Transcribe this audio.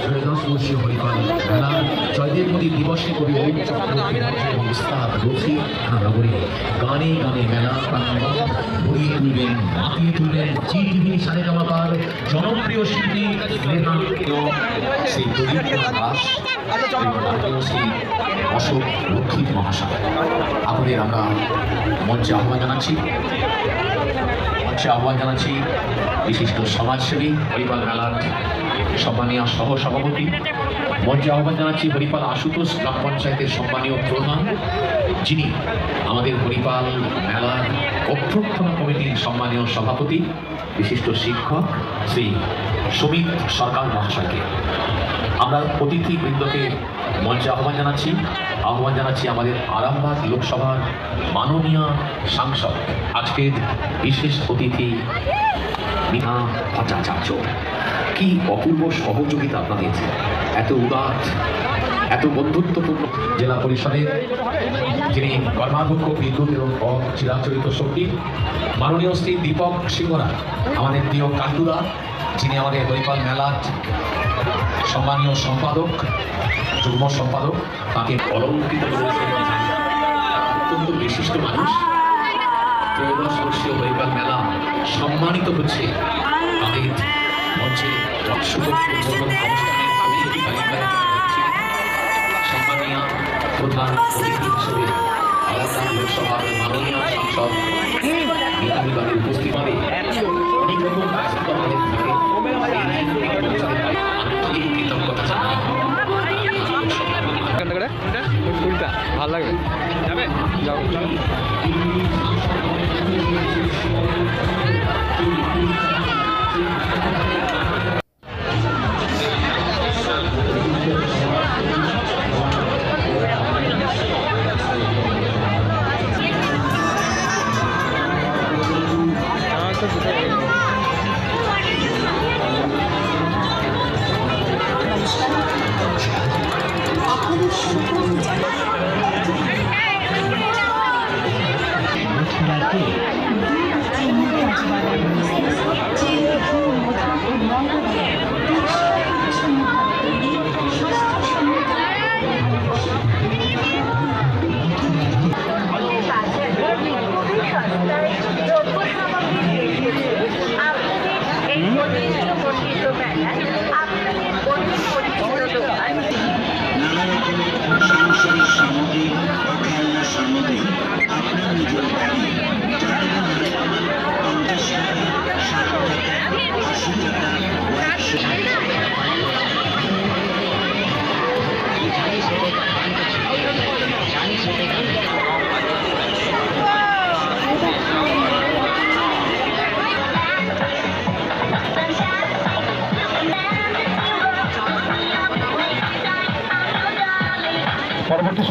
ত্রয়োদশবর্ষীয় হরিপাল মেলা জয়দেব মোদী দিবসে কবি ওম চক্রবর্তী এবং উস্তাদ রফি নগরী গানে গানে মেলা প্রাঙ্গণ ভরিয়ে তুলবেন, মাতিয়ে তুলবেন জি টিভি সারেগামাপার জনপ্রিয় শিল্পী সেই দরিদ্র দাস শ্রী অশোক রক্ষিত মহাশয়। আপনাদের আমরা মঞ্চে আহ্বান জানাচ্ছি বিশিষ্ট সমাজসেবী হরিপাল মেলার সম্মানীয় সহ সভাপতি। মঞ্চে আহ্বান জানাচ্ছি হরিপাল আশুতোষ গ্রাম পঞ্চায়েতের সম্মানীয় প্রধান, যিনি আমাদের হরিপাল মেলার অভ্যর্থনা কমিটির সম্মানীয় সভাপতি, বিশিষ্ট শিক্ষক শ্রী সুমিত সরকার মহাশয়কে। আমরা অতিথিবৃন্দকে মঞ্চে আহ্বান জানাচ্ছি আমাদের আরামবাগ লোকসভার মাননীয় সাংসদ, আজকের বিশেষ অতিথি মিনা ভট্টাচার্য। কি অপূর্ব সহযোগিতা আপনাদের, এত উদার, এত বন্ধুত্বপূর্ণ। জেলা পরিষদের যিনি কর্মাধ্যক্ষ বিদ্যুৎ এবং চিরাচরিত শক্তি মাননীয় শ্রী দীপক সিংহরা, আমাদের প্রিয় কান্ডুরা, যিনি আমাদের হরিপাল মেলার সম্মানীয় সম্পাদক, যুগ্ম সম্পাদক, তাকে অলঙ্কৃত করেছেন। অত্যন্ত বিশিষ্ট মানুষ। ত্রয়োদশবর্ষীয় হরিপাল মেলা সম্মানিত হচ্ছে তাদের মঞ্চে সম্মানীয় প্রধান অতিথি হিসেবে লোকসভার মাননীয় সাংসদ তাদের উপস্থিত হবে। অনেক রকম ব্যস্ততা আমাদের থাকে, কৃতজ্ঞতা জানাই। ভালো লাগবে যাবে যাও। পরবর্তী